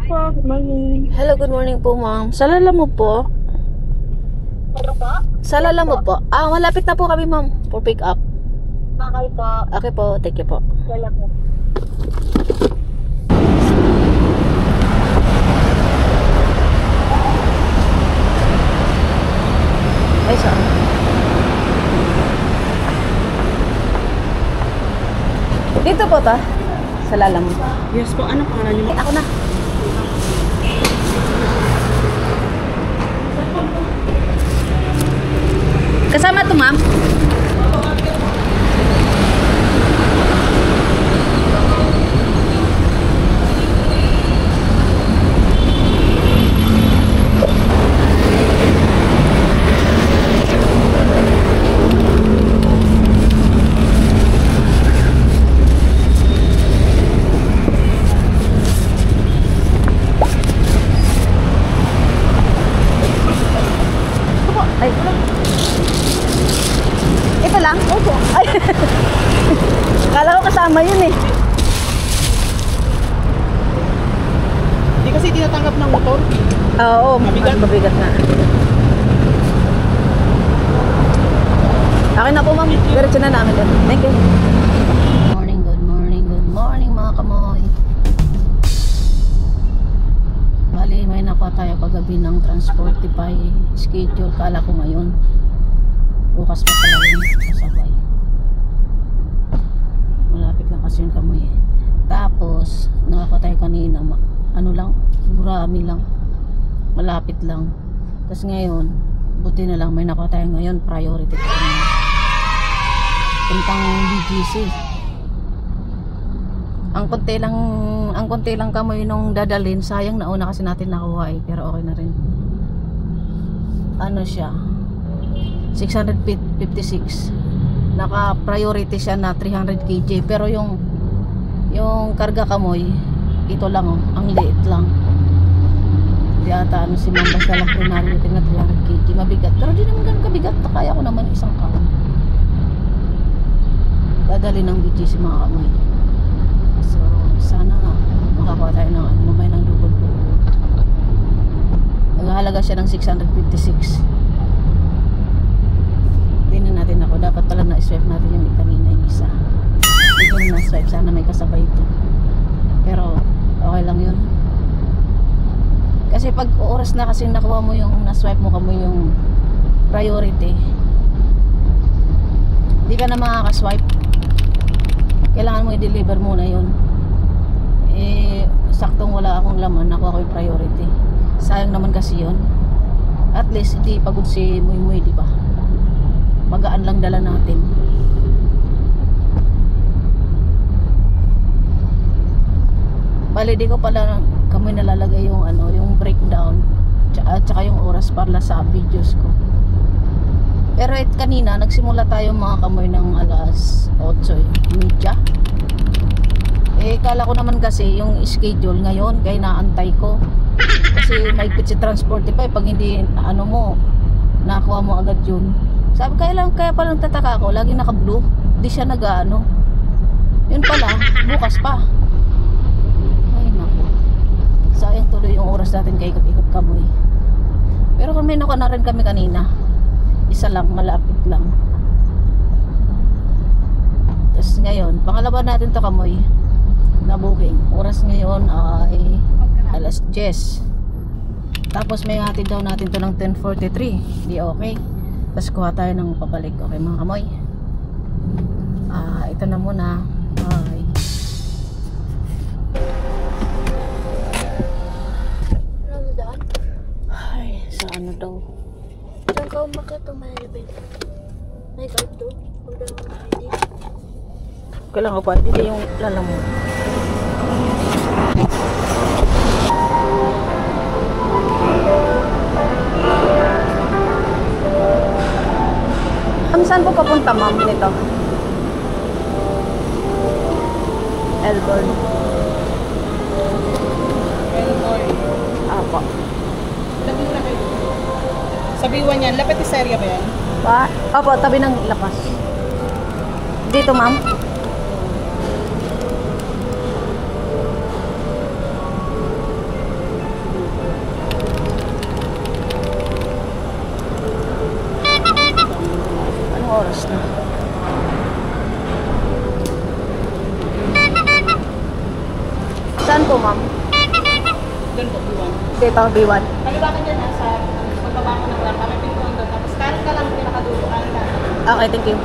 po, good morning. Hello, good morning po, ma'am. Sa Lalamove po? Ano po? Sa Lalamove po? Ah, malapit na po kami, ma'am, for pick up. Okay po. Okay po, thank you po. Wala po. Ay, saan? Dito po ta? Sa Lalamove. Yes po, ano pangalan niyo? Ako na. Kasama to, ma'am? Ay, ito lang? Opo. Ay. Kala ko kasama yun eh. Hindi kasi tinatanggap ng motor. Oo, Mabigat. mabigat na. Akin na po, ma'am. Diretso na namin doon. Thank you. Good morning mga kamoy. Bali, may nakuha tayo kagabi ng Transportify schedule. Kala ko ngayon. Bukas pa pala yun. Kasabay. Malapit lang kasi yung kamoy. Tapos, nakakuha tayo kanina. Ano lang, gurami lang. Malapit lang. Tapos ngayon, buti na lang may nakuha tayo ngayon. Priority ko. Puntang BGC. Ang konti lang kamoy nung dadalhin. Sayang nauna kasi natin nakuha eh. Pero okay na rin. Ano siya? 656. Naka-priority siya na 300 kg. Pero yung karga kamoy, ito lang oh. Ang liit lang. Di ata ano si ma'am basta lang priority na 300 kg. Mabigat. Pero di naman ganun kabigat. Kaya ko naman isang kaon. Dadalhin ng BGC mga kamoy. So, sana makakuha tayo ng mamay ng double po. Naghahalaga siya ng 656. Tingnan natin ako. Dapat pala na-swipe natin yung kanina yung isa. Hindi ko na-swipe. Sana may kasabay ito. Pero, okay lang yun. Kasi pag oras na kasi nakuha mo yung na-swipe mo kamo yung priority, hindi ka na makaka-swipe. Kailangan mo i-deliver muna yun. Eh, saktong wala akong laman, nakuha ko yung priority. Sayang naman kasi yun. At least, hindi pagod si Muy, di ba? Magaan lang dala natin. Bali, di ko pala kami nalalagay yung ano, yung breakdown at saka yung oras para sa videos ko. Pero kanina nagsimula tayo mga kamoy ng alas 8:30. Eh kala ko naman kasi yung schedule ngayon kaya naantay ko. Kasi may si Transportify pag hindi ano mo nakuha mo agad yun. Sabi kaya pala nagtataka ako, lagi naka-blue. Di siya nag-ano. Yun pala, bukas pa. Ay naku. Sayang tuloy yung oras natin kay ikot-ikot kamoy. Pero kung may nakuha na rin kami kanina. Isa lang, malapit lang. Tapos ngayon, pangalawa natin to kamoy na booking. Oras ngayon ay alas 10. Tapos may hatid daw natin to ng 10:43. Di okay. Tapos kuha tayo ng pabalik. Okay mga kamoy. Ito na muna. Bye. Ramadan? Ay, sa ano daw? Saan ka umakit o may elevator? May card to? Huwag na naman ID. Kailangan ko pa. Hindi yung Lalamove. Saan po papunta ma'am nito? Elborn. Apo. Sabiwan yan, lapit sa area ba yan? Opo, tabi ng lapas. Dito ma'am. oras na? Saan po, ma'am? Doon po, B1. Dito, B1. Kaliwa ka dyan, sa pagbaba ko ng lang, kami pintuan doon. Tapos kanan ka lang, pinakadulo, kanan ka. Okay, thank you.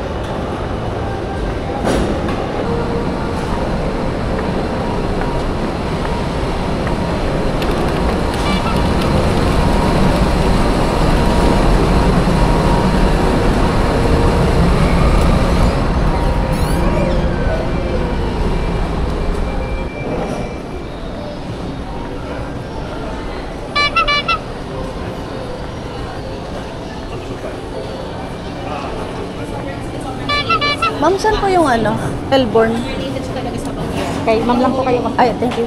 Ma'am, saan po yung ano? Elborn. Okay, ma'am lang po kayo. Ay, thank you.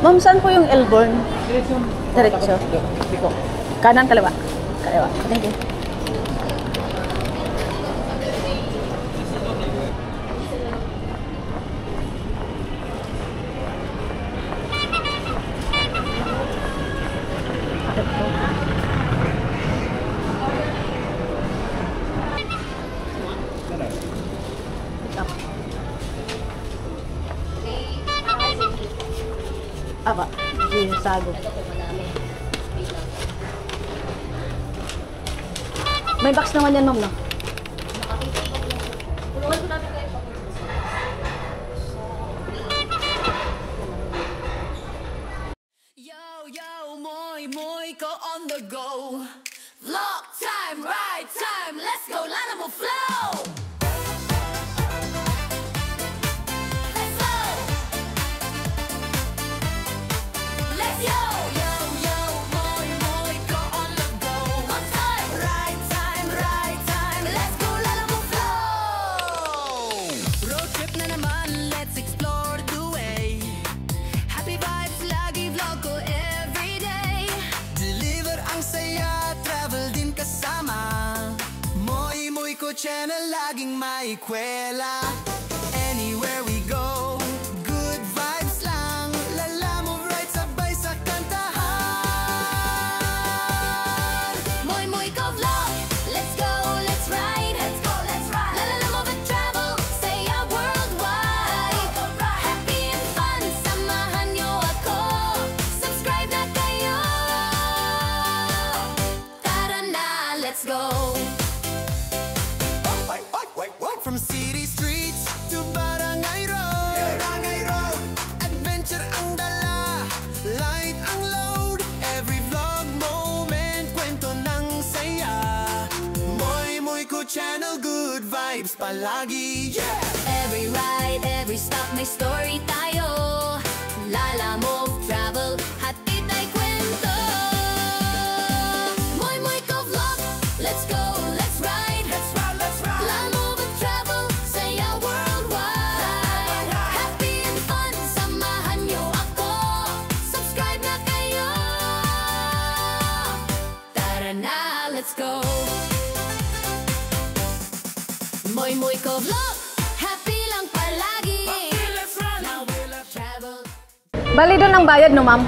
Ma'am, saan po yung Elborn? Diretso. Dito. Kanan, kaliwa. Kaliwa. Thank you. Aba, yung sago. May box naman yan, ma'am, no? Yo, yo, moi, moi, go on the go. Vlog time, ride time, let's go, Lanamo flow. Let's go. Let's yo, yo, yo, moi, moi, go on the go. Vlog time, ride time, let's go, Lanamo flow. Road trip na naman, let's explore the way. Happy vibes, lagi vlog ko everyday. Deliver ang saya, travel din kasama. Moi Moi ko channel, laging may kwela. Anywhere we go, good vibes lang. Lala move right, sabay sa kantahan. Moi Moi ko vlog, let's go, let's ride. Let's go, let's ride. Lala move and travel, say a worldwide. Happy and fun, samahan nyo ako. Subscribe na kayo. Tara na, let's go. From city streets to Barangay Road. Adventure ang dala, light ang load. Every vlog moment, kwento ng saya. Moi Moi ko channel, good vibes palagi. Every ride, every stop, may story tayo. Lala Move Travel, hatid ay kwento. Moi Moi ko vlog, let's go, let's ride. Let's ride, let's ride. Lala Move and Travel, saya worldwide. Happy and fun, samahan nyo ako. Subscribe na kayo. Tara na, let's go. Moi Moi ko vlog, happy lang palagi. Now we'll travel. Bali doon ang bayad, no, ma'am?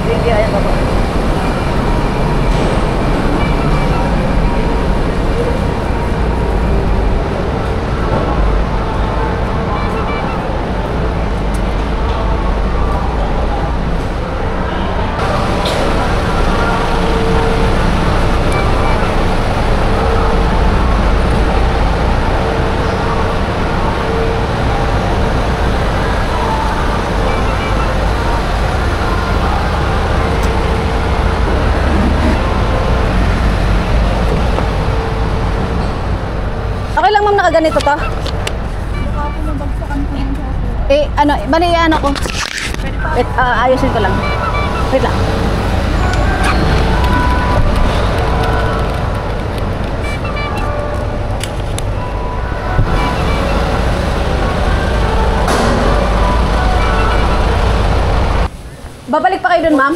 Sige, ayan ba po? Okay lang, ma'am, nakaganito to? Baka po mabagsakan ko ng Bali, ano ko. Wait, ayusin ko lang. Wait lang. Babalik pa kayo dun, ma'am?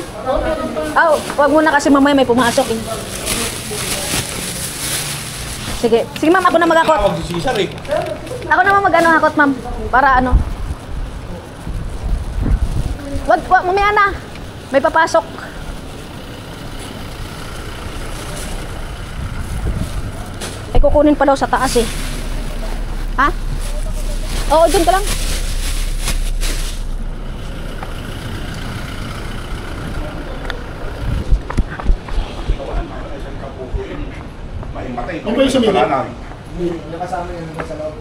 Wag muna kasi mamaya may pumasok eh. Sige. Sige, ma'am, ako na mag-akot. Tawag si Cesar eh. Ako naman mag-hakot, ma'am. Para ano. Wag, mamaya na. May papasok. Ay, kukunin pa daw sa taas eh. Ha? Oo, dun ka lang. Maimatay. Yung ba yung sumili? Nakasama yun sa loob.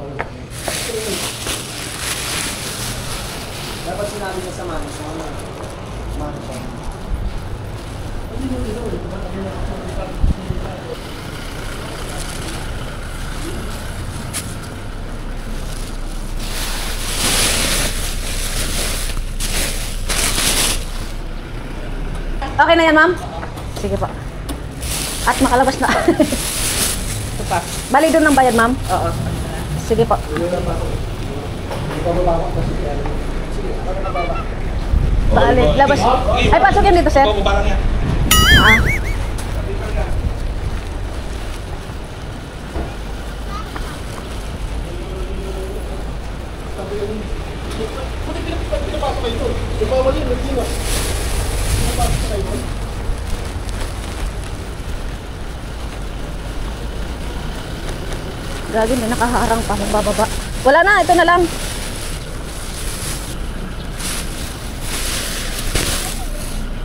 Dapat sinabi niya sa mami. Okay na yan, ma'am? Sige po. At makalabas na. Ito pa. Bali doon ng bayad, ma'am? Oo. Sige po. Bali, labas. Ay, pasok yan dito, sir. Bababa lang yan. Ah. Gagi, may nakaharang pa ng bababa. Wala na, ito na lang.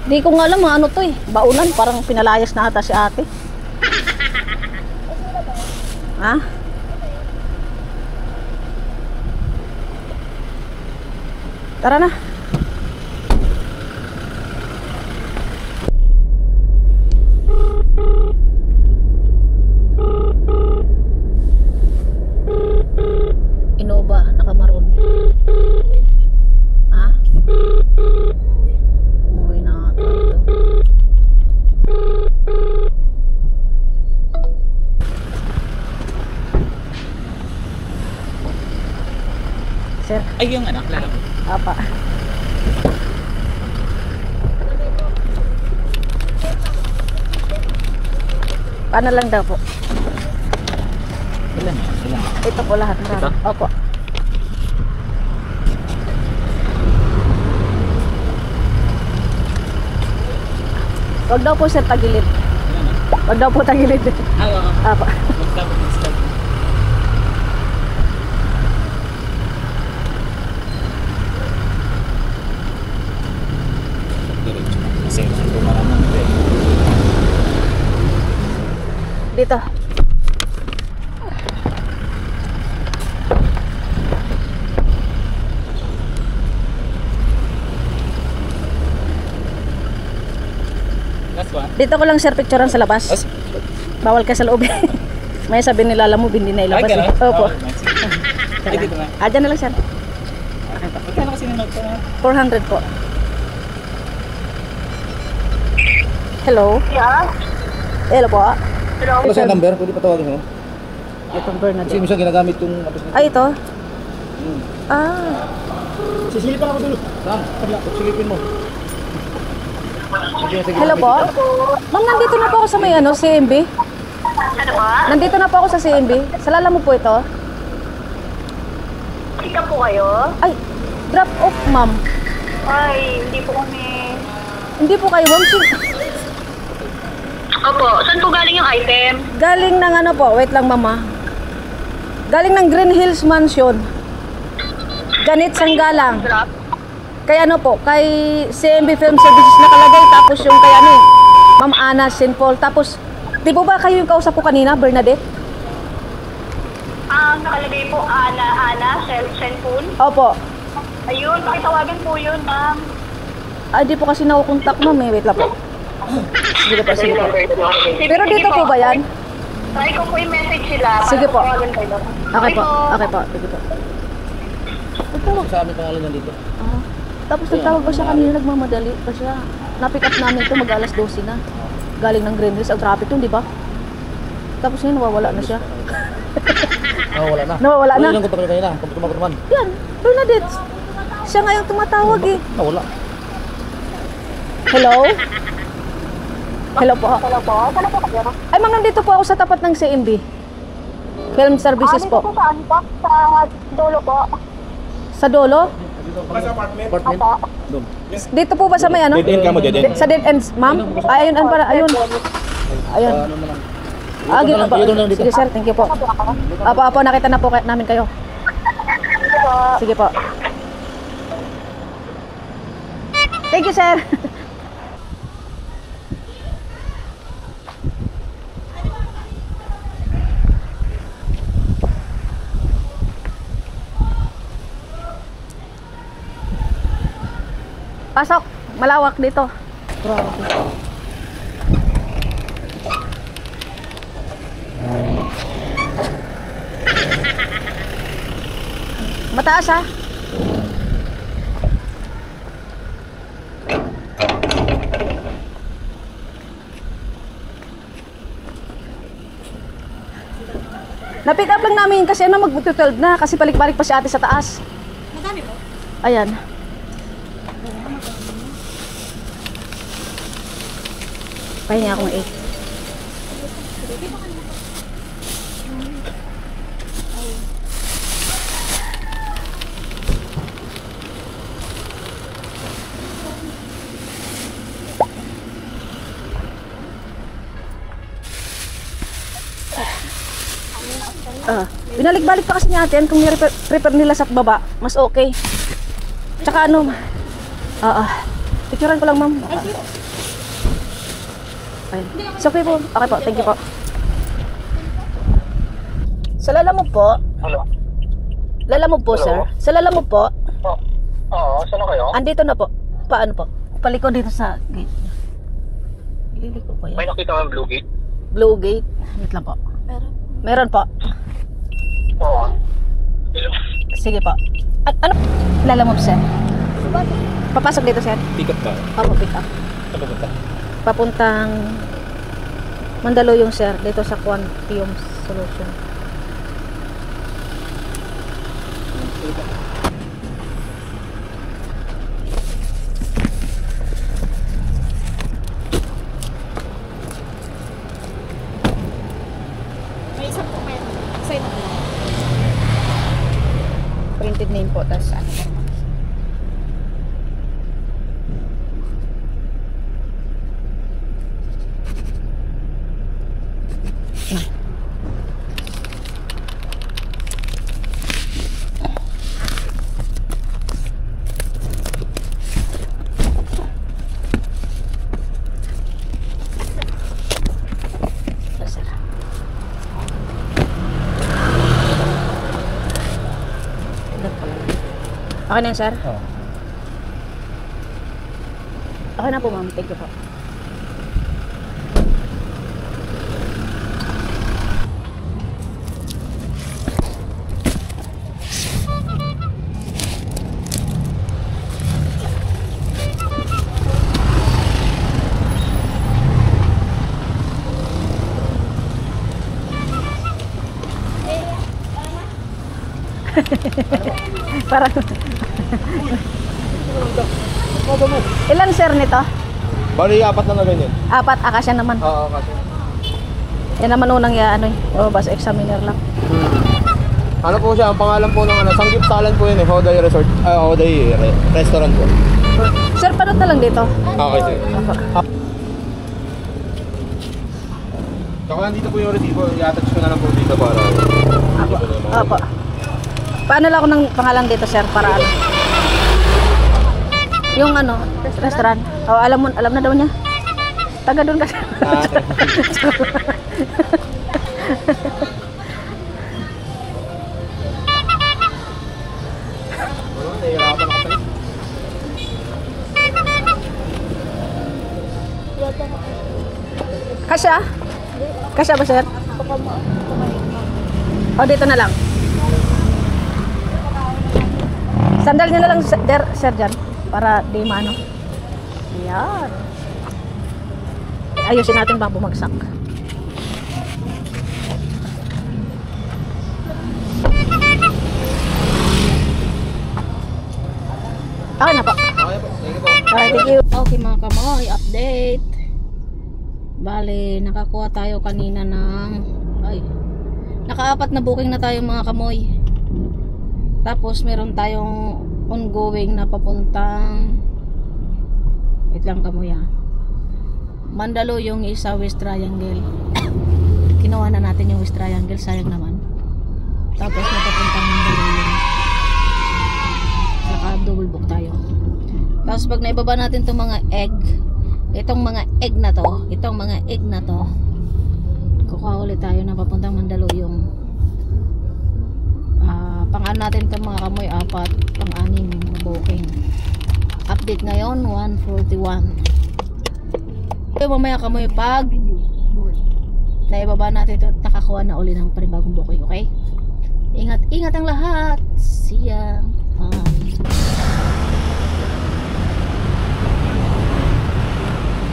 Di ko nga alam ano to eh. Baunan, parang pinalayas na ata si ate. Ha? Tara na. Innova, nakamaroon. Ha? Umuwi na nga tayo. Sir, Ay, yung anak, lalo. apa? Paano lang daw po? Ilan yan? Ilan? Ito po lahat. Ito? Opo. Wag daw po sir tagilid. Ilan na? Wag daw po tagilid. Ay, oo. Apa. Mag-stop. Diretso na. Kasi ito maraming din. Dito. Last one. Dito ko lang sir picturean sa labas. As- Bawal ka sa loob. May sabi nila alam mo hindi na ilabas. Ay, eh. gano'n? Opo. Oh, nice. Ay, dito na. Dyan na lang sir. Magkano kasi nanood ko na? 400 po. Hello? Yeah? Hello po. Ano sa number? Pwede patawagin mo? Itong Kasi Bernadette. minsan ginagamit yung... Ay, ito? Ah. Sisilipan ako dulo. Saan? Silipin mo. Sige, sige. Hello po. Ma'am, nandito na po ako sa may CMB. Ano ba? Nandito na po ako sa CMB. Sa lala mo po ito? Kita po kayo? Ay, drop off, ma'am. Ay, hindi po kami... Hindi po kayo, ma'am. Opo, saan po galing yung item? Galing ng ano po, wait lang, mama. Galing ng Green Hills Mansion. Ganit Sanggalang. Drop? Kay ano po, kay CMB Film Services nakalagay. Tapos yung kay ano eh, Ma'am Ana St. Paul. Tapos, di po ba kayo yung kausap ko kanina, Bernadette? Ang nakalagay po, Ana, cellphone. Opo. Ayun, pakitawagan po yun, ma'am. Ay, di po kasi nakukontak, ma'am eh. Wait lang po. Sige po, sige po. Pero dito po ba yan? Try ko po yung message sila. Sige po. Tawagan kayo. Okay po, okay po. Sige po. Ito. sa amin pangalan yan dito. Ah. Tapos nagtawag pa siya kanina, nagmamadali pa siya. Na-pick up namin ito, mag-alas 12 na. Galing ng Green Hills, ang traffic yun, di ba? Tapos ngayon, nawawala na siya. Wala na. Nawawala na. Ilang kontak kayo na, pagtumagot naman. Yan, Bernadette. Siya nga yung tumatawag eh. Wala. Hello? Hello po. Ay, ma'am, nandito po ako sa tapat ng CMB. Film services po. Saan po? Sa dulo po. Sa Dolo? Apartment? Doon. Dito po ba sa may ano? Dead end ka mo, dead end. Sa dead ends, ma'am? Ay, ayun, ayun. Ayun. Ano na lang. Yun lang dito. Sige, sir. Thank you po. Apo, nakita na po namin kayo. Sige po. Thank you, sir. Pasok. Malawak dito. Mataas ha. Na-pick up lang namin kasi ano mag-12 na kasi balik-balik pa si ate sa taas. Madami po. Ayan. Pahinga akong 8. Binalik-balik pa kasi ni ate yan kung i-repair nila sa baba, mas okay. Tsaka ano, picturean ko lang ma'am. Ayun. It's okay po. Okay po, thank you po. Sa Lalamove po? Hello? Lalamove po, sir? Sa Lalamove po? Oo, saan na kayo? Andito na po. Paano po? Paliko dito sa gate. Ililiko po yan. May nakita kang blue gate? Blue gate. Wait lang po. Meron po. Oo. Sige po. At ano? Lalamove, sir? Papasok dito, sir? Pick up ka. Opo, pick up. Saan pupunta? Papuntang Mandaluyong, sir. Dito sa Quantium Solution. May isang po kayo. Side po. Printed name po, tas ano. Okay na yan, sir? Oo. Okay na po, ma'am. Thank you po. Parang ilan sir nito? Bali, 4 na ganyan. 4, akasya naman. Oo, kasi. Yan naman unang ano basta examiner lang. Ano po siya, ang pangalan po ng Sanggip Talan po yun eh, Hoday Resort, Hoday Restaurant po. Sir, panot na lang dito. Okay, sige. Opo. Saka nandito po yung resibo, i-attach ko na lang po dito para... Opo. Paano lang ako ng pangalan dito, sir, para ano? Yung ano, restaurant. Oh, alam na daw niya. Taga doon kasi. Nahihirapan ako sa Kasya? Kasya ba, sir? O, dito na lang. Saan Sandal nyo na lang, sir, dyan. Para di maano. Ayan. Ayusin natin bang bumagsak. Okay na po. Okay po. Thank you po. Alright, thank you. Okay mga kamoy, update. Bale, nakakuha tayo kanina ng naka-4 na booking na tayo mga kamoy. Tapos meron tayong ongoing na papuntang wait lang kamoy Mandalo yung isa, West Triangle. Kinuha na natin yung West Triangle, sayang naman. Tapos napapuntang Mandalo yun. Naka-double book tayo. Tapos pag naibaba natin itong mga egg, itong mga egg na to, kukuha ulit tayo na papuntang Mandaluyong. Pang-ano natin itong mga kamoy, 4, pang-6 na booking. Update ngayon, 1:41. Mamaya kamoy pag naibaba natin ito, nakakuha na uli ng panibagong booking, okay? Ingat ang lahat. See ya. Bye.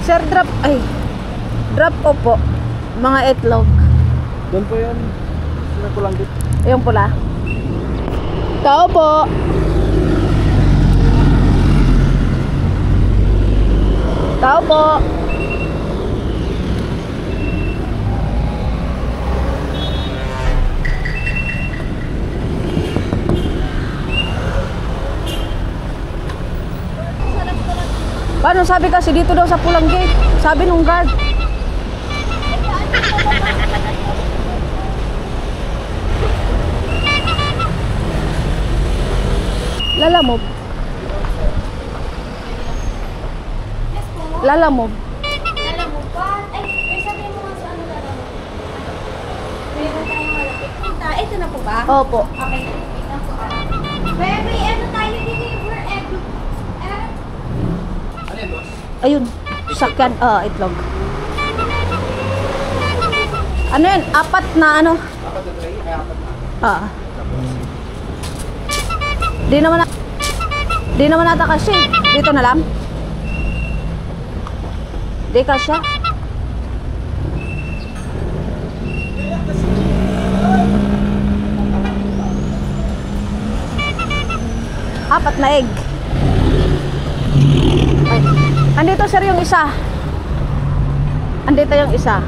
Sir, drop off po. Mga itlog. Doon po yan. Sila ko lang dito. Yung pula. Tao po. Tao po. Paano sabi kasi dito daw sa pulang gate? Sabi nung guard. Lalamog. Lalamog. Lalamog pa? Ay, sabihin mo nga sa ano lalamog. Meron tayong malapit. Punta, ito na po ba? Opo. Okay, ito po. Baby, ano tayo deliver egg? Alin, boss? Ayun. Sakyan. Itlog. Ano yun? 4 na ano? 4 na tray? Ay, 4 na. Di naman nata kasi. Dito na lang. Di kasya. Apat na egg. Ay. Andito sir yung isa. Andito yung isa.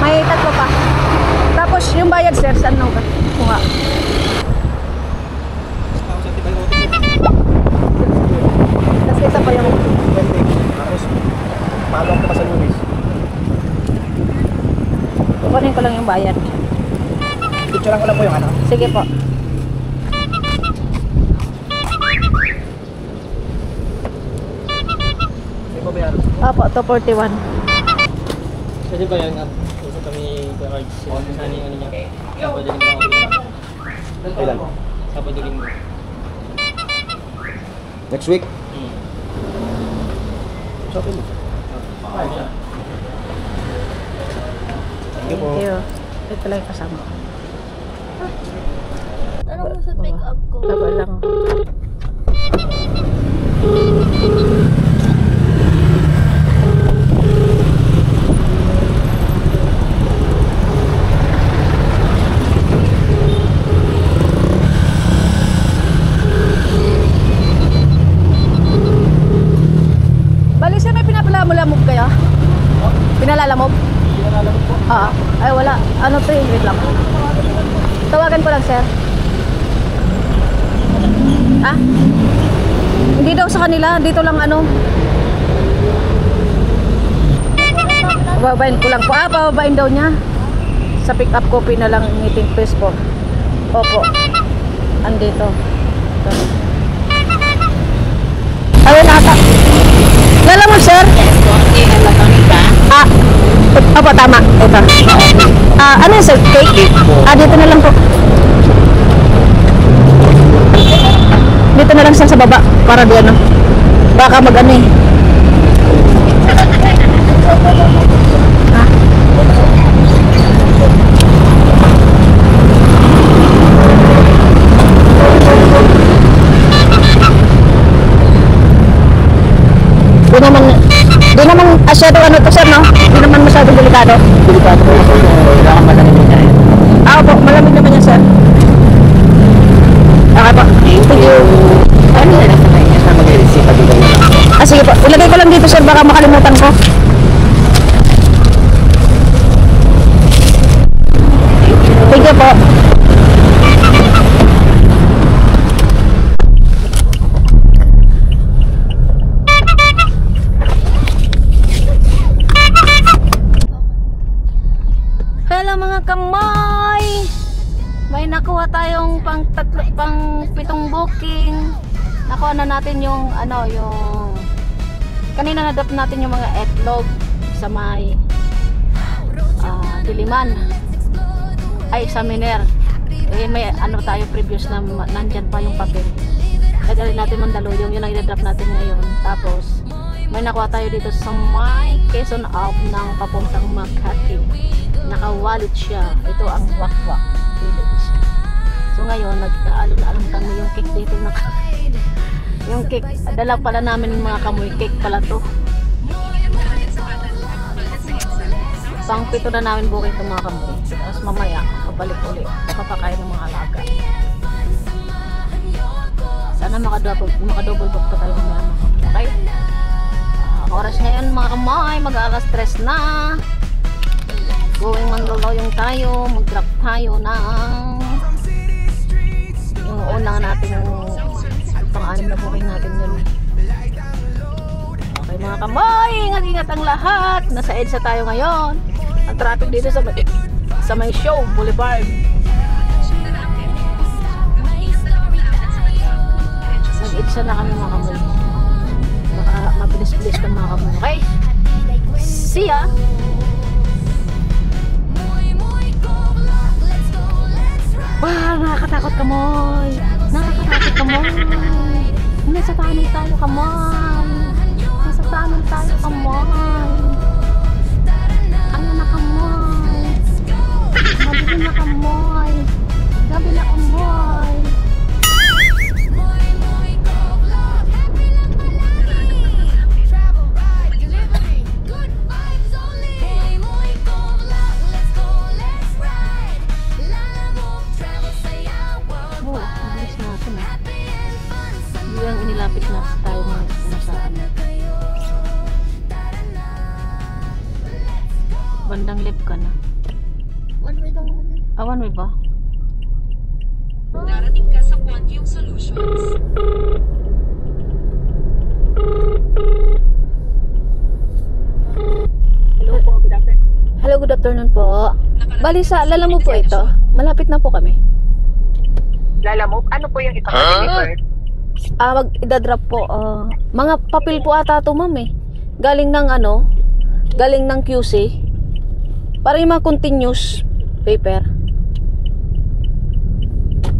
May 3 pa. Tapos yung bayad sir, saan nung kuha? Tapos isa pa yung Tapos, paalong ko pa sa Luis. kukunin ko lang yung bayad. Picturean ko lang po yung ano. Sige po. May babayaran. Opo, 241. Pwede ba yan? Gusto kami cards. Saan yung ano niya? Sabado linggo. Kailan? Sabado linggo. Next week? Shopping mo. Thank you. Ito lang yung kasama. Tanong mo sa pick up ko. Tago lang. Bali siya, may pinapalalamog kayo? Pinalalamog? Pinalalamog po. Ay wala. Ano to yung wait lang. Tawagan ko lang sir. Hindi daw sa kanila. Dito lang ano. Bababain ko lang po. Bababain daw niya. Sa pick up copy na lang meeting place po. Opo. Andito. Ito. Ayun ata. Lala mo sir? Opo, tama. Ito. Ano yung sir? Cake? Dito na lang po. Dito na lang siya sa baba. Para di ano. Baka mag ano eh. Di naman asyado ano to sir, no? Di naman masyadong delikado. Delikado po ito. Kailangan malamig na yan. Opo, malamig naman yan sir. Okay po. Thank you. Ano na nasa kanya sa mag-receive pag ito na. Sige po, ilagay ko lang dito sir, baka makalimutan ko. Thank you po. Hello mga kamay! May nakuha tayong pang 7 booking. Nakuha na natin yung yung kanina na-drop natin yung mga etlog sa may Diliman. Ay, sa Miner. Eh, may tayo previous na nandyan pa yung papel. Nagdali natin Mandaluyong, yun ang i-drop natin ngayon. Tapos, may nakuha tayo dito sa may Quezon Up ng papuntang Makati. Naka-wallet siya. Ito ang Wakwak Village. So ngayon, nag-aalon-alon kami yung cake dito na yung cake. Dala pala namin yung mga kamoy cake pala to. Pang 7 na namin booking itong mga kamoy. Tapos mamaya, kapalik ulit. Papakain ng mga alaga. Sana makadouble book pa tayo mamaya. Okay? Oras ngayon mga kamay, mag-alas 3 na. Going Mandaluyong tayo, mag-drop tayo ng yung unang natin yung pang-anim na booking natin yun. Okay mga kamay, ingat-ingat ang lahat. Nasa EDSA tayo ngayon. Ang traffic dito sa may show, Boulevard. Nag-EDSA na kami mga kamay. Baka mabilis-bilis ka mga kamay. Okay? See ya! Wow, nakakatakot kamoy. Nakakatakot kamoy. Nasa tanay tayo kamoy. Nasa tanay tayo kamoy. Ano na kamoy. Mabili na kamoy. Gabi na kamoy. Yung inilapit na tayo sa bandang left ka na. One way daw. One way ba? Darating ka sa Quantium Solutions. Hello po, good afternoon. Hello, good afternoon po. Bali sa Lalamove po ito. Malapit na po kami. Lalamove? Ano po yung ipag-deliver? Mag-idadrop po. Mga papel po ata ito, ma'am eh. Galing ng galing ng QC. Para yung mga continuous paper.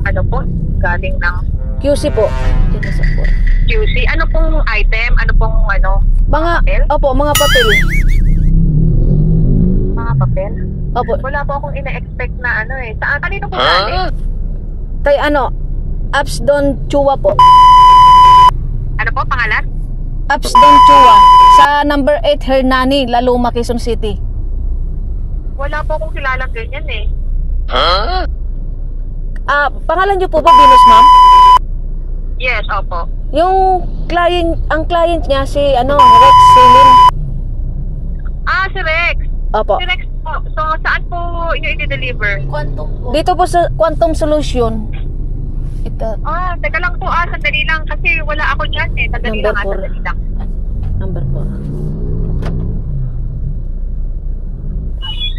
Ano po? Galing ng QC po. Dito sa po. QC? Ano pong item? Ano pong Mga, papel? opo, mga papel. Mga papel? Opo. Wala po akong ina-expect na Saan? Kanino po galing? Kay Apps Don Chua po. Ano po, pangalan? Apps Don Chua. Sa number 8 Hernani, Laluma, Quezon City. Wala po akong kilalang ganyan eh. Pangalan niyo po ba, Venus, ma'am? Yes, opo. Yung ang client niya si Rex Celine. Si Rex. Opo. Si Rex po. So, saan po nyo i-deliver? Dito po sa Quantum Solution. Ito. Teka lang po. Sandali lang. Kasi wala ako dyan eh. Sandali Number lang. 4. Sandali lang. Number 4.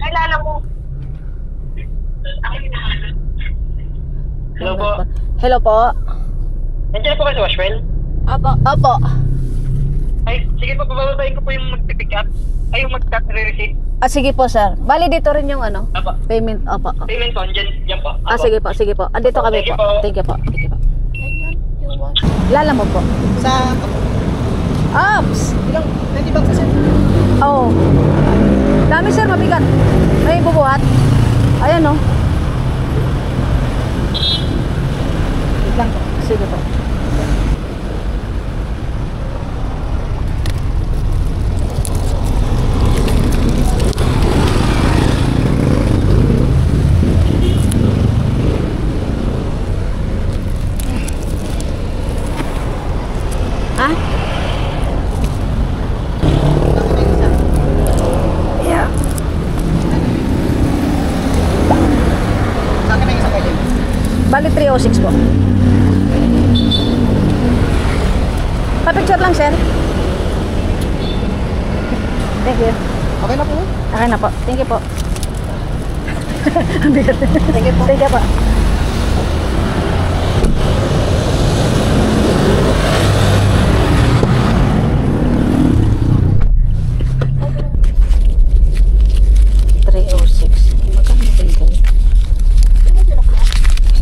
Kailangan mo. Hello po. Hello po. Nandiyan po kayo sa Washwell? Opo. Ay, sige po, pabababayin ko po yung mag-pick up. Ay, yung mag-receive. Sige po, sir. Bali dito rin yung Apa. payment. Opo. Payment po, dyan po. Apa. Sige po, sige po. Andito kami Thank you po. po. Thank you po. Thank you po. Lalamove po. Sa... Apps. Ilang... 20 bucks sa Oo. Dami sir, mabigat. May bubuhat. Ayan o. lang po. Sige po. Bali 306 po. Pa-picture lang, sir. Thank you. Okay na po. Okay na po. Thank you po. Thank you po. Thank you po.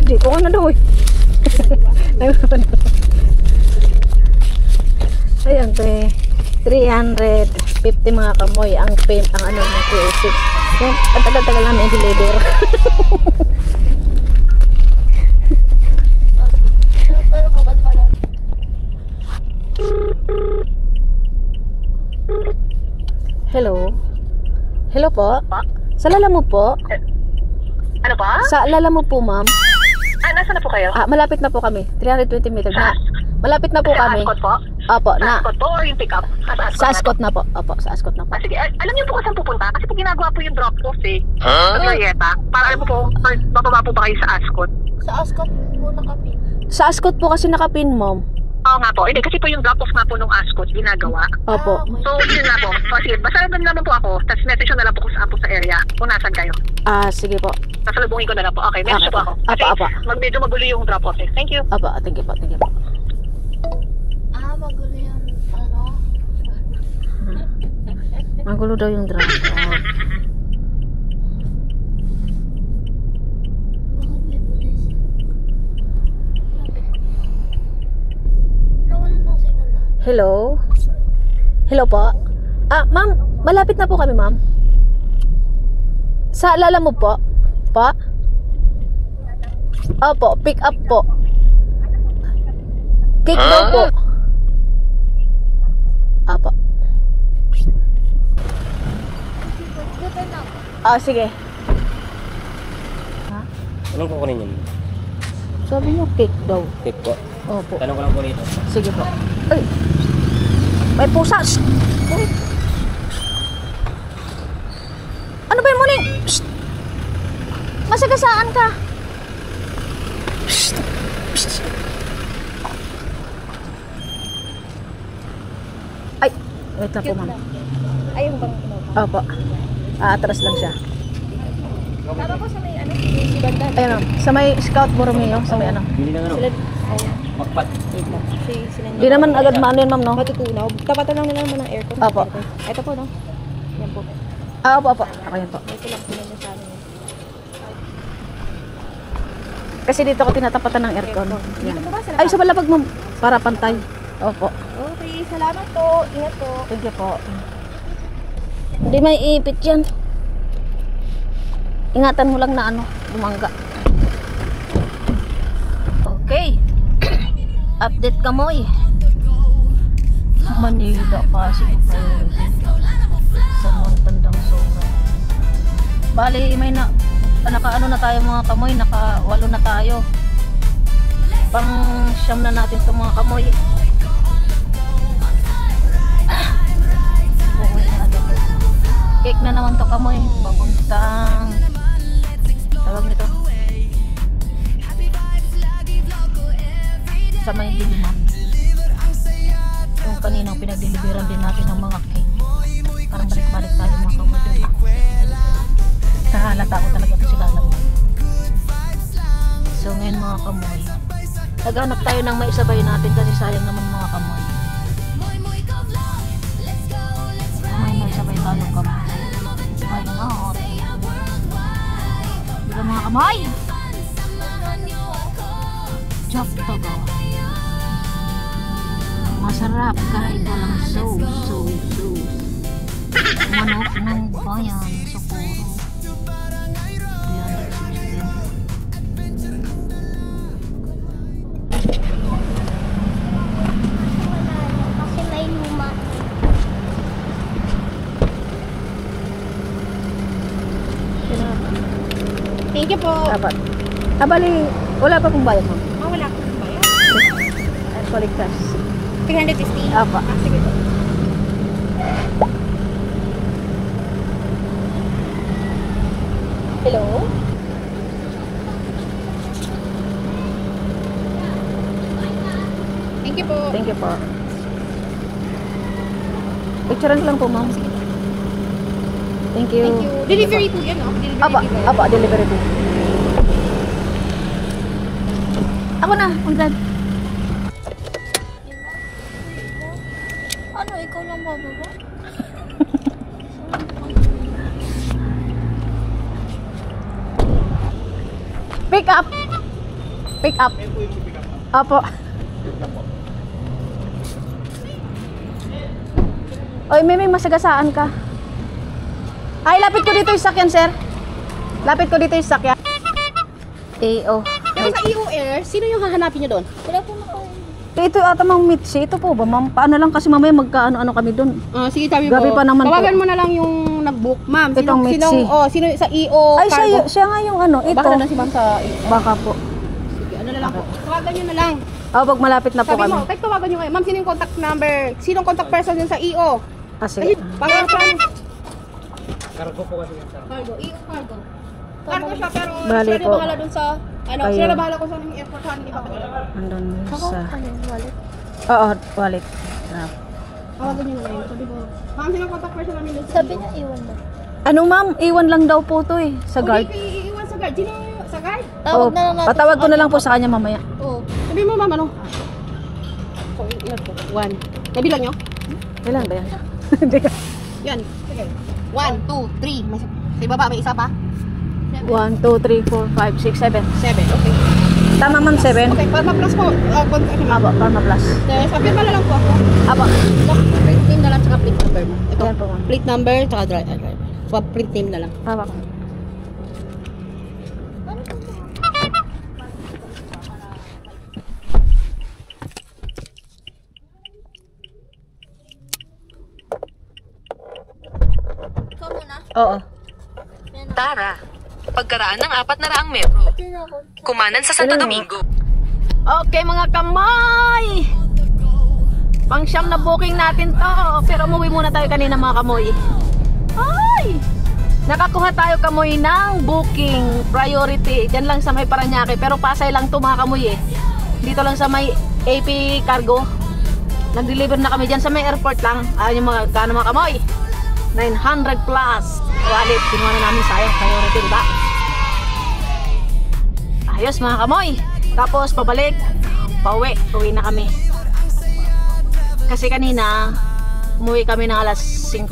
Hindi ko na daw eh. Ayan, 350 mga kamoy ang pin, ang ano ng 306. Yung tagal-tagal namin i-deliver. Hello. Hello po. Sa Lalamove po? Ano ba? Sa Lalamove po, ma'am. Nasaan na po kayo? Malapit na po kami. 320 meters na. Malapit na po kami. Sa Ascot po? Opo, na. Sa Ascot po or yung pick up? Sa Ascot na po. Opo, sa Ascot na po. Sige, alam niyo po kung saan pupunta? Kasi po ginagawa po yung drop-off eh. Sa Glorieta. Para alam mo po, bababa po ba kayo sa Ascot? Sa Ascot po nakapin. Sa Ascot po kasi nakapin, ma'am. Oo nga po. Hindi, kasi po yung drop-off nga po nung Ascot ginagawa. Opo. So, yun nga po. Sige, basta doon naman po ako. Tapos message ko na lang po kung saan po sa area. Kung nasan kayo. Sige po. Nasalubungin ko na lang po. Okay, message po ako. Kasi Apa. medyo magulo yung drop-off eh. Thank you. Apa, thank you po, thank you po. Magulo yung ano. Magulo daw yung drama. Bakit may pulis? Nawalan na signal na. Hello? Hello po? Ma'am, malapit na po kami, ma'am. Sa Lalamove po? Po? Opo, pick up po. Cake daw po. Opo. Sige. Anong kukunin yun? Sabi niyo cake daw. Cake po. Opo. Tanong ko lang po rito. Sige po. Ay! May pusa! Shh! Uy! Ano ba yung muling? Shh! Masagasaan ka! Shh! Shh! Ay! Wait lang po, ma'am. Ay, yung bang Opo. Atras lang siya. Tama ko sa may ano, si Banda. Ayun, ma'am. Sa may Scout Borromeo, sa may ano. Bili na ano? Sila, Makpat. sila Di naman agad maano yun, ma'am, no? matutunaw. Tapatan lang nila naman ng aircon. Opo. Ito po, no? Yan po. Opo, opo. Ako yan po. Ito lang sila niya sa amin. Kasi dito ko tinatapatan ng aircon. Dito po ba? Sa Ay, sa balabag, ma'am. Para pantay. Opo. Okay, salamat po. Ingat po. Thank you po. Hindi may ipit yan. Ingatan mo lang na ano, bumangga. Okay. Update ka mo eh. Manila kasi sa Montandang Soga. Bali, may naka-ano na tayo mga kamoy, naka-8 na tayo. Pang siyam na natin itong mga kamoy. Cake na naman to kamoy. Papuntang tawag nito sa may diliman. Yung kaninang pinag-deliveran din natin ng mga cake. Parang balik-balik tayo mga kamoy. Kahalata ko talaga ito si Lalam. So ngayon mga kamoy, naghanap tayo ng maisabay natin kasi sayang naman mga kamoy. May maisabay tayo kamoy. Why not? Diba mga kamay? Chop to go. Masarap kahit walang sauce. Manok ng bayan, Socorro. 316. Kasi may luma. Thank you po. Dapat. Bali, wala pa pong bayad mo. Wala akong bayad. Actually, cash. 350. Apa. Sige po. Hello? Thank you po. Picture lang po, ma'am. Thank you. Thank you. Delivery po yan, no? Delivery. Apa, delivery po. Ako na, Undan. Ano, ikaw lang bababa? Pick up. Pick up. Apo. Oy, may masagasaan ka. Ay, lapit ko dito yung sakyan, sir. Lapit ko dito yung sakyan. AO. Pero sa EO Air, sino yung hahanapin nyo doon? Wala po na kayo. Ito ata mang Mitzi. Ito po ba, ma'am? Paano lang kasi mamaya magkaano-ano kami doon. Sige, sabi Gabi mo. pa naman Tawagan po. mo na lang yung nag-book, ma'am. Itong Mitzi. Sino sa EO Ay, Cargo? siya nga yung ano, ito. Baka na si ma'am sa EO. Baka po. Sige, ano na lang po. Tawagan nyo na lang. Pag malapit na po Sabi kami. mo, kahit tawagan nyo kayo. Ma'am, sino yung contact number? Sinong contact person yun sa EO? Kasi, Para Cargo po kasi yan, sir. Cargo, EO Cargo. Cargo siya, pero Bali sila na po. bahala dun sa, ano, Kayo. sila na bahala kung saan yung airport, saan yung iba ko. andun sa... Ano yung wallet? Oo, wallet. Tawagan nyo na lang. Sabi mo, ma'am, sino yung contact person namin dun sa Sabi EO? niya, iwan daw. Ano, ma'am? Iwan lang daw po to eh. Sa guard. Hindi kayo iiwan sa guard. Sino sa guard? Tawag na lang natin. Patawag ko na lang po sa kanya mamaya. Oo. Sabi mo, ma'am, ano? So, yan po. 1. Nabilang nyo? Kailan ba yan? Yan. Sige. 1, 2, 3. May, sa ibaba, may isa pa? 1, 2, 3, 4, 5, 6, 7. 7. Okay. Tama, ma'am, 7. Okay, para ma-plus po. Contact nyo. Aba, para ma-plus. Papirma na lang po ako. Aba. Print name na lang, tsaka plate number mo. Ito. Ayan po, ma'am. Plate number, tsaka driver. Print name na lang. Aba. Ikaw muna. Oo. Tara, pagkaraan ng 400 metro, Tingnan ako. kumanan sa Santo Domingo. Okay, mga kamay! Pang-siyam na booking natin to. Pero umuwi muna tayo kanina, mga kamoy. Ay! Nakakuha tayo, kamoy, ng booking priority. Diyan lang sa may Paranaque. Pero Pasay lang to, mga kamoy eh. Dito lang sa may AP Cargo. Nag-deliver na kami dyan sa may airport lang. Ayun yung mga, kano mga kamoy? 900 plus. Wallet, kinuha na namin sayang priority, diba? Ayos, mga kamoy. Tapos pabalik, pauwi, uwi na kami. Kasi kanina umuwi kami ng alas 5.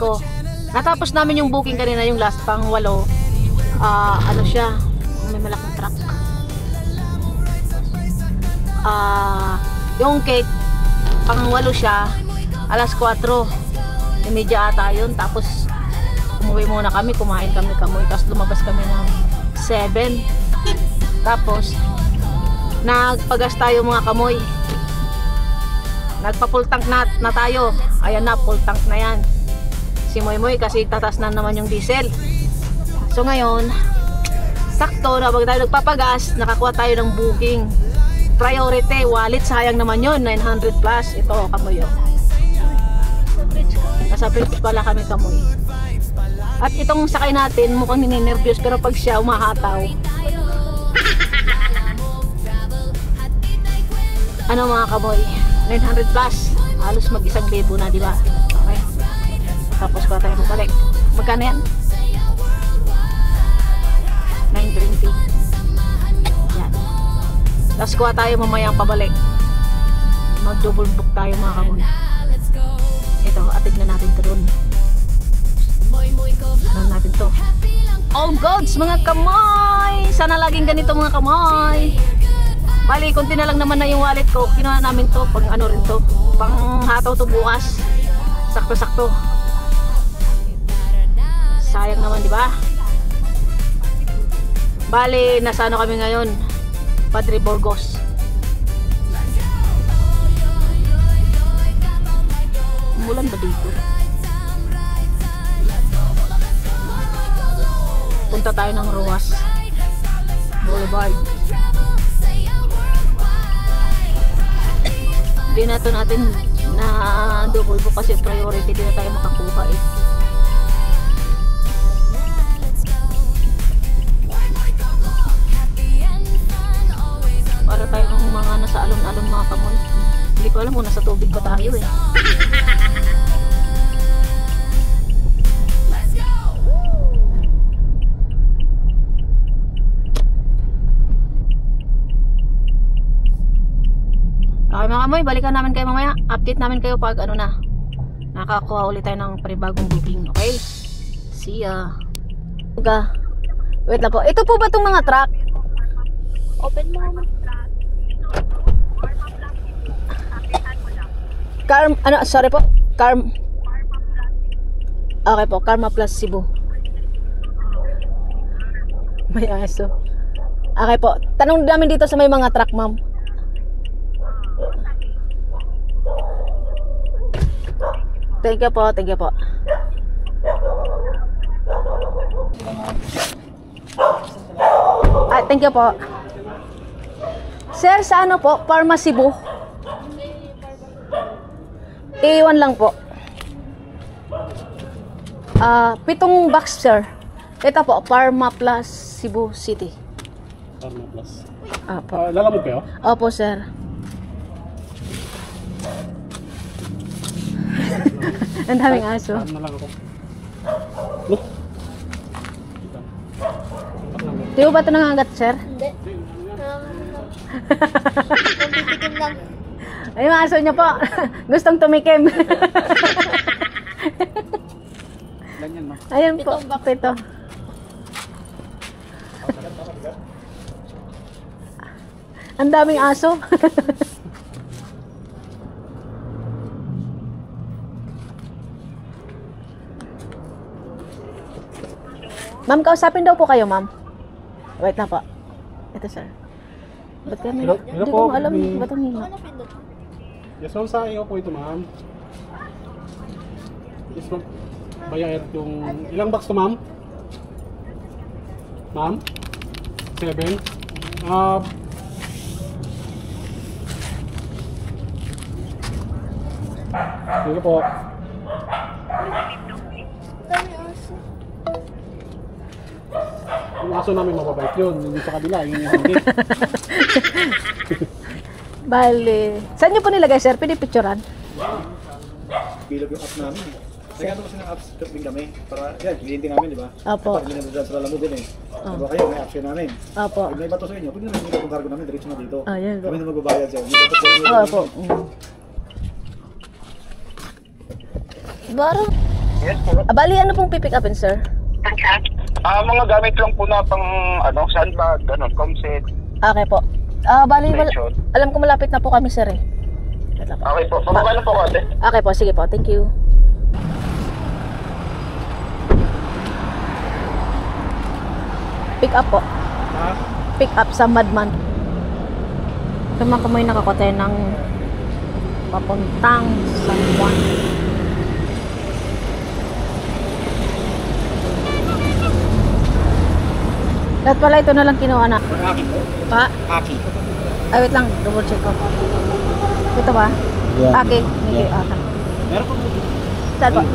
Natapos namin yung booking kanina, yung last pang 8. Ano siya, may malaking truck. Yung cake pang 8 siya, alas 4. Imedya ata yun. Tapos umuwi muna kami, kumain kami kamoy, tapos lumabas kami ng 7. Tapos nagpagas tayo, mga kamoy. Nagpa-full tank na tayo. Ayan na, full tank na yan. Si Moy Moy kasi tatas na naman yung diesel. So ngayon, sakto na pag tayo nagpapagas, nakakuha tayo ng booking priority. Wallet, sayang naman yun, 900 plus. Ito, kamoy. Nasa bridge pala kami, kamoy. At itong sakay natin, mukhang ninenervyos, pero pag siya umahataw. Ano, mga kamoy, 900 plus, halos mag 1,000 na, di ba? Okay. Tapos ko tayo balik. Magkano yan? 920. Yan. Tapos kuha tayo mamayang pabalik. Mag double book tayo, mga kamoy. Ito, atid na natin ito doon. Ano natin to? All goods, mga kamay! Sana laging ganito, mga kamay! Bali, konti na lang naman na yung wallet ko. Kinuha namin to, pang ano rin to, pang hataw to bukas. Sakto-sakto. Sayang naman, di ba? Bali, nasa ano kami ngayon? Padre Burgos. Umulan ba dito? Punta tayo ng Roas Boulevard. Hindi na ito natin na double book kasi priority, di na tayo makakuha eh. Para tayo ng mga nasa alon-alon, mga kamoy. Hindi ko alam kung nasa tubig aso eh. Okay mga kamoy, balikan namin kayo mamaya. Update namin kayo pag ano na. Nakakuha ulit tayo ng panibagong booking. Okay? See ya. Wait lang po. Ito po ba itong mga truck? Open mo naman. Sorry po. Okay po, Karma Plus Cebu. May aso. Okay po. Tanong namin dito sa may mga truck, ma'am. Thank you po, thank you po. Thank you po. Sir, sa ano po? Parma Cebu? Iwan lang po. 7 box, sir. Ito po, Parma Plus Cebu City. Parma Plus. Opo. Lalamog kayo? Opo, sir. Ang daming aso. Saan na lang ako? Di ba ito nangangat, sir? Hindi. Tumitigim lang. Ay, yung aso niya po. Gustong tumikim. Ganyan, ma. Ayan po. Ito. Ang daming aso. Ma'am, kausapin daw po kayo, ma'am. Wait na po. Ito, sir. Ba't kami? Hello Hindi po, ko alam. may- Ba't ang hina? Ano pindot? Yes, ma'am, sa iyo po ito, ma'am. Yes, ma'am. Bayar yung... Ilang box to, ma'am? Ma'am? 7? Sige po. Dami aso. Yung aso namin mababait yun. Yung sa kabila, yun yung hindi. Bale. Saan niyo po nilagay, sir? Pinipicturan? Bilog yung app namin. Nagkano kasi ng apps din kami. Para, yan, cliente namin, di ba? Opo. Pag ginagawa sa lalamo din eh. Oh. Diba kayo, may apps yun namin. Opo. Pag may bato sa inyo, pwede naman yung cargo namin, diretso na dito. Ayan po. Kami na magbabayad sa inyo. Tapos kami Opo. Baro. Yes po. Bali, ano pong pipick upin, sir? Mga gamit lang po na pang sandbag, comset. Okay po. Bali, Medyo. alam ko malapit na po kami, sir eh. Wait lang po. Okay po, pababa na po konti. Okay po, sige po. Thank you. Pick up po. Pick up sa Madman. Kamakamay nakakote ng papuntang San Juan. Lahat pala ito na lang kinuha na. Aki po. Pa? Aki. Ay, wait lang. Double check ko. Ito ba? Yeah. Okay. Okay. Okay. Meron po. Saan ba? Ay.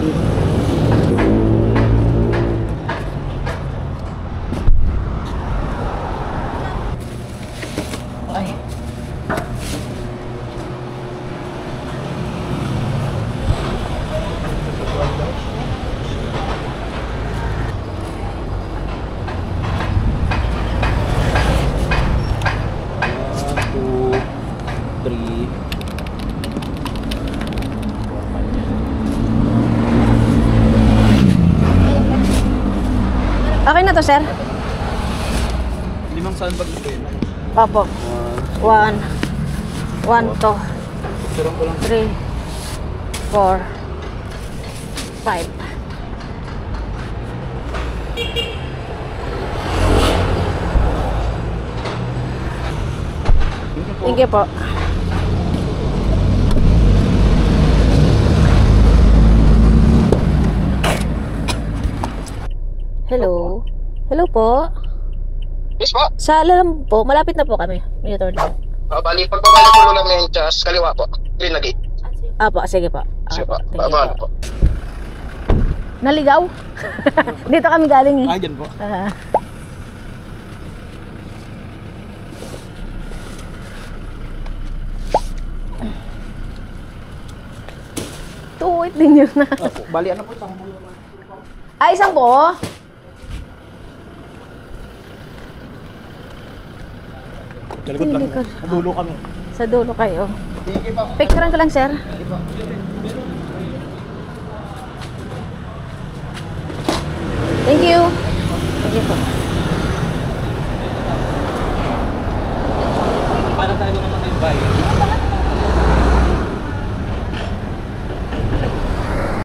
Okay na to, sir? 5 sandbag ito yun. Opo. 1, 2, 3, 4, 5. Thank you po. Hello. Hello po. Yes po. Sa alam po, malapit na po kami. Monitor na. Bali, pagbabalik po namin just kaliwa po. Green na gate. Apo, sige po. Sige po, Thank you baba po. Naligaw? Dito kami galing eh. Ay, dyan po. Bubuit ninyo na. Bali, ano po isang buo? Ay, isang buo? Sa likod lang. Likod. Sa dulo kami. Sa dulo kayo. Picturean ko lang, sir. Thank you. Thank you po. Para tayo naman tayo bayan.